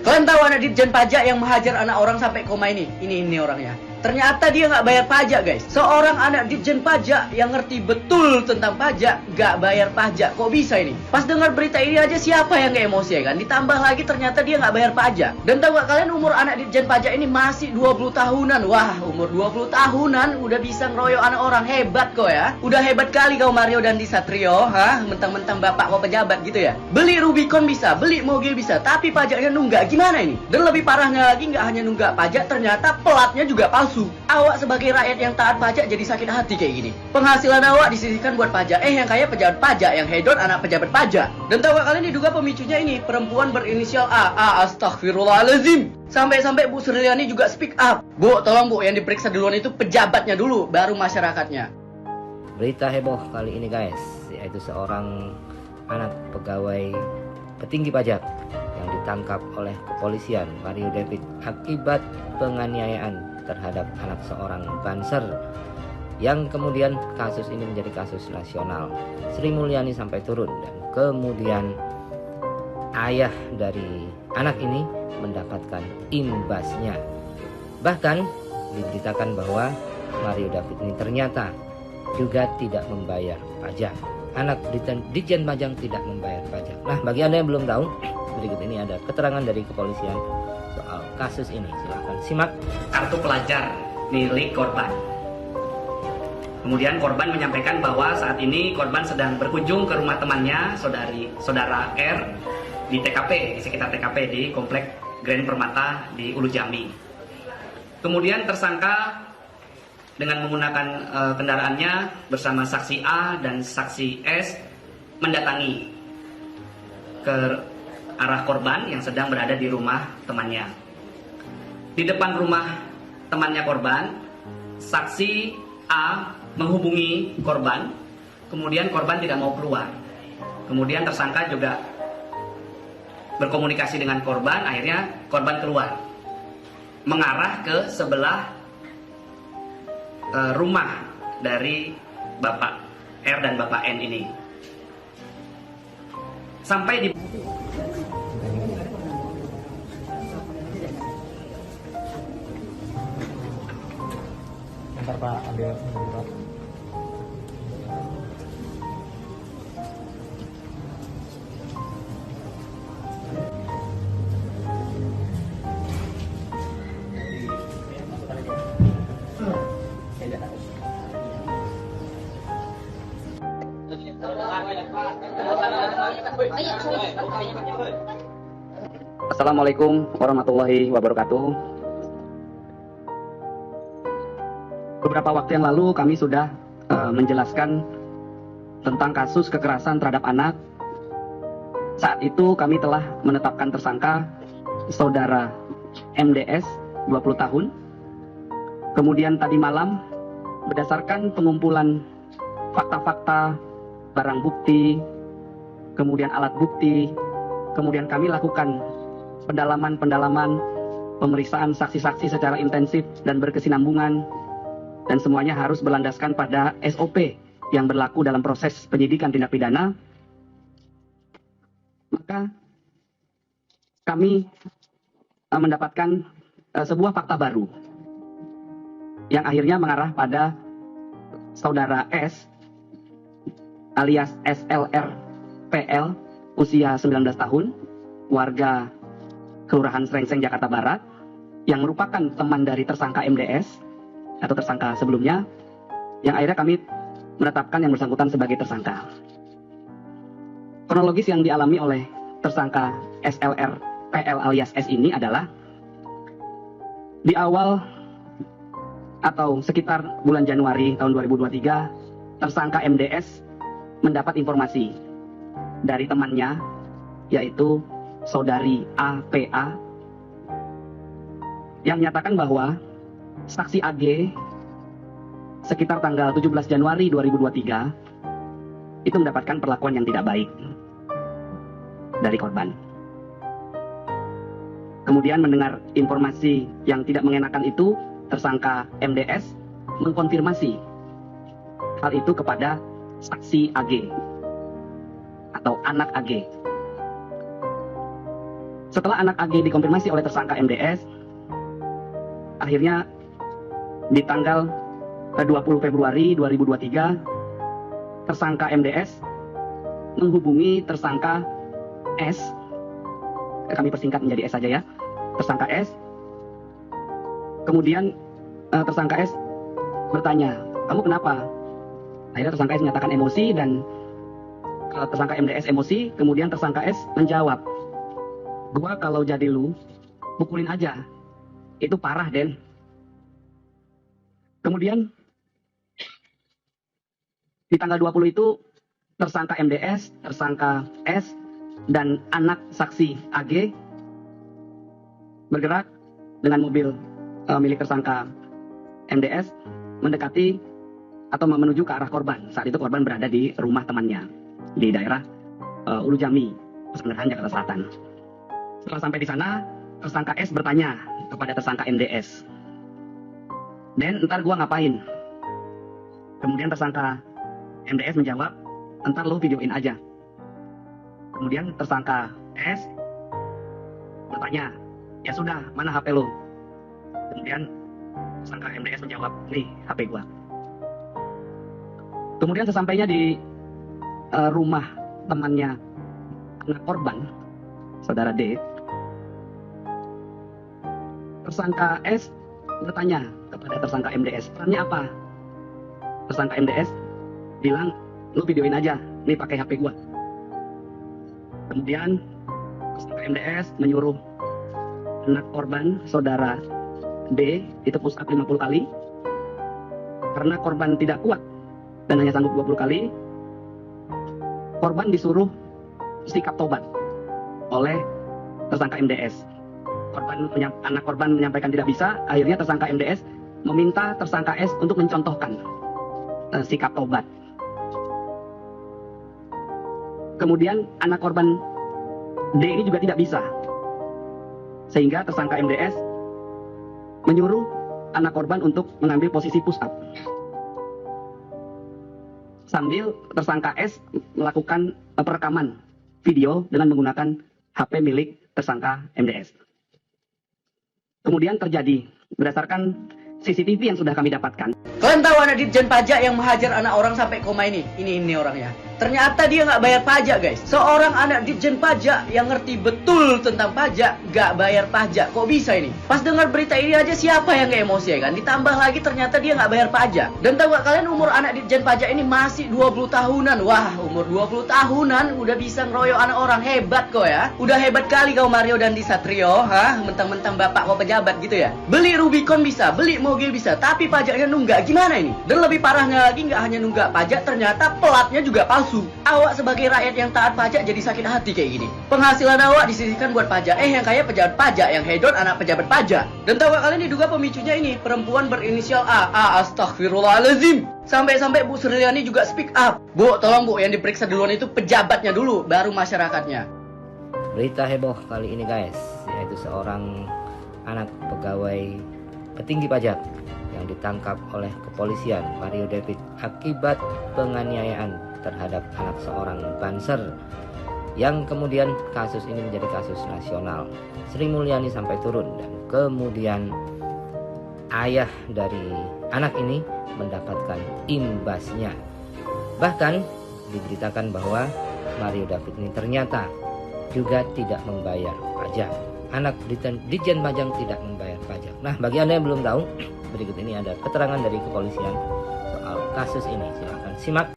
Kalian tahu anak Ditjen Pajak yang menghajar anak orang sampai koma ini? Ini orangnya. Ternyata dia nggak bayar pajak, guys. Seorang anak Ditjen Pajak yang ngerti betul tentang pajak nggak bayar pajak. Kok bisa ini? Pas dengar berita ini aja siapa yang nggak emosi ya kan? Ditambah lagi ternyata dia nggak bayar pajak. Dan tahu nggak kalian umur anak Ditjen Pajak ini masih 20 tahunan. Wah, umur 20 tahunan udah bisa ngeroyok anak orang. Hebat kok ya. Udah hebat kali kau Mario dan Satrio. Hah? Mentang-mentang bapak kau pejabat gitu ya. Beli Rubicon bisa, beli mobil bisa, tapi pajaknya nunggak. Gimana ini? Dan lebih parahnya lagi nggak hanya nunggak pajak, ternyata pelatnya juga palsu. Awak sebagai rakyat yang taat pajak jadi sakit hati kayak gini. Penghasilan awak disisihkan buat pajak, yang kaya pejabat pajak, yang hedon anak pejabat pajak. Dan tahu gak kalian diduga pemicunya ini perempuan berinisial A. Astagfirullahaladzim. Sampai-sampai Bu Srilyani juga speak up. Bu, tolong Bu, yang diperiksa duluan itu pejabatnya dulu, baru masyarakatnya. Berita heboh kali ini guys, yaitu seorang anak pegawai petinggi pajak yang ditangkap oleh kepolisian Mario David akibat penganiayaan terhadap anak seorang banser, yang kemudian kasus ini menjadi kasus nasional. Sri Mulyani sampai turun dan kemudian ayah dari anak ini mendapatkan imbasnya. Bahkan diberitakan bahwa Mario David ini ternyata juga tidak membayar pajak. Anak Ditjen Pajak tidak membayar pajak. Nah, bagi Anda yang belum tahu, berikut ini ada keterangan dari kepolisian soal kasus ini. Silahkan simak. Kartu pelajar milik korban. Kemudian korban menyampaikan bahwa saat ini korban sedang berkunjung ke rumah temannya, saudara R, di TKP, di sekitar TKP di Komplek Grand Permata di Ulu Jambi. Kemudian tersangka dengan menggunakan kendaraannya bersama saksi A dan saksi S mendatangi ke arah korban yang sedang berada di rumah temannya. Di depan rumah temannya korban, saksi A menghubungi korban, kemudian korban tidak mau keluar. Kemudian tersangka juga berkomunikasi dengan korban, akhirnya korban keluar, mengarah ke sebelah rumah dari Bapak R dan Bapak N ini. Sampai di Bentar Pak, ambil surat. Assalamualaikum warahmatullahi wabarakatuh. Beberapa waktu yang lalu kami sudah menjelaskan tentang kasus kekerasan terhadap anak. Saat itu kami telah menetapkan tersangka saudara MDS 20 tahun. Kemudian tadi malam berdasarkan pengumpulan fakta-fakta, barang bukti, kemudian alat bukti, kemudian kami lakukan pendalaman, pemeriksaan saksi-saksi secara intensif dan berkesinambungan, dan semuanya harus berlandaskan pada SOP yang berlaku dalam proses penyidikan tindak pidana. Maka kami mendapatkan sebuah fakta baru yang akhirnya mengarah pada saudara S alias SLR PL usia 19 tahun, warga Kelurahan Srengseng, Jakarta Barat, yang merupakan teman dari tersangka MDS atau tersangka sebelumnya, yang akhirnya kami menetapkan yang bersangkutan sebagai tersangka. Kronologis yang dialami oleh tersangka SLR PL alias S ini adalah di awal atau sekitar bulan Januari tahun 2023, tersangka MDS mendapat informasi dari temannya, yaitu saudari APA, yang menyatakan bahwa saksi AG sekitar tanggal 17 Januari 2023 itu mendapatkan perlakuan yang tidak baik dari korban. Kemudian mendengar informasi yang tidak mengenakan itu, tersangka MDS mengkonfirmasi hal itu kepada saksi AG atau anak AG. Setelah anak AG dikonfirmasi oleh tersangka MDS, akhirnya di tanggal 20 Februari 2023, tersangka MDS menghubungi tersangka S, kami persingkat menjadi S saja ya, tersangka S. Kemudian tersangka S bertanya, kamu kenapa? Akhirnya tersangka S menyatakan emosi dan tersangka MDS emosi. Kemudian tersangka S menjawab, gua kalau jadi lu pukulin aja, itu parah Den. Kemudian di tanggal 20 itu tersangka MDS, tersangka S, dan anak saksi AG bergerak dengan mobil milik tersangka MDS mendekati atau menuju ke arah korban. Saat itu korban berada di rumah temannya di daerah Ulu Jami, Pesanggerahan, Jakarta Selatan. Setelah sampai di sana, tersangka S bertanya kepada tersangka MDS, Den, ntar gua ngapain? Kemudian tersangka MDS menjawab, ntar lu videoin aja. Kemudian tersangka S bertanya, ya sudah, mana HP lu? Kemudian tersangka MDS menjawab, nih HP gua. Kemudian sesampainya di rumah temannya anak korban, saudara D, tersangka S bertanya kepada tersangka MDS, perannya apa? Tersangka MDS bilang, lu videoin aja, nih pakai HP gua. Kemudian tersangka MDS menyuruh anak korban, saudara D, itu push up 50 kali. Karena korban tidak kuat dan hanya sanggup 20 kali, korban disuruh sikap tobat oleh tersangka MDS. Anak korban menyampaikan tidak bisa, akhirnya tersangka MDS meminta tersangka S untuk mencontohkan sikap tobat. Kemudian anak korban D ini juga tidak bisa, sehingga tersangka MDS menyuruh anak korban untuk mengambil posisi push up, sambil tersangka S melakukan perekaman video dengan menggunakan HP milik tersangka MDS. Kemudian terjadi, berdasarkan CCTV yang sudah kami dapatkan, Kalian tahu anak Ditjen Pajak yang menghajar anak orang sampai koma ini? Ini orangnya. Ternyata dia nggak bayar pajak, guys. Seorang anak Ditjen Pajak yang ngerti betul tentang pajak, nggak bayar pajak. Kok bisa ini? Pas dengar berita ini aja siapa yang nggak emosi ya kan? Ditambah lagi ternyata dia nggak bayar pajak. Dan tahu nggak kalian umur anak Ditjen Pajak ini masih 20 tahunan. Wah, umur 20 tahunan udah bisa ngeroyok anak orang. Hebat kok ya. Udah hebat kali kau Mario dan Satrio. Hah? Mentang-mentang bapak kau pejabat gitu ya. Beli Rubicon bisa, beli mobil bisa, tapi pajaknya nunggak. Gimana ini? Dan lebih parahnya lagi, nggak hanya nunggak pajak, ternyata pelatnya juga palsu. Awak sebagai rakyat yang taat pajak jadi sakit hati kayak gini. Penghasilan awak disisihkan buat pajak, yang kaya pejabat pajak, yang hedon anak pejabat pajak. Dan tahu gak kalian diduga pemicunya ini perempuan berinisial A. Astagfirullahaladzim. Sampai-sampai Bu Srilyani juga speak up. Bu, tolong Bu, yang diperiksa duluan itu pejabatnya dulu, baru masyarakatnya. Berita heboh kali ini guys, yaitu seorang anak pegawai petinggi pajak yang ditangkap oleh kepolisian Mario David akibat penganiayaan terhadap anak seorang banser, yang kemudian kasus ini menjadi kasus nasional. Sri Mulyani sampai turun dan kemudian ayah dari anak ini mendapatkan imbasnya. Bahkan diberitakan bahwa Mario David ini ternyata juga tidak membayar pajak. Anak Ditjen Pajak tidak membayar pajak. Nah, bagi Anda yang belum tahu, berikut ini ada keterangan dari kepolisian soal kasus ini. Silahkan simak.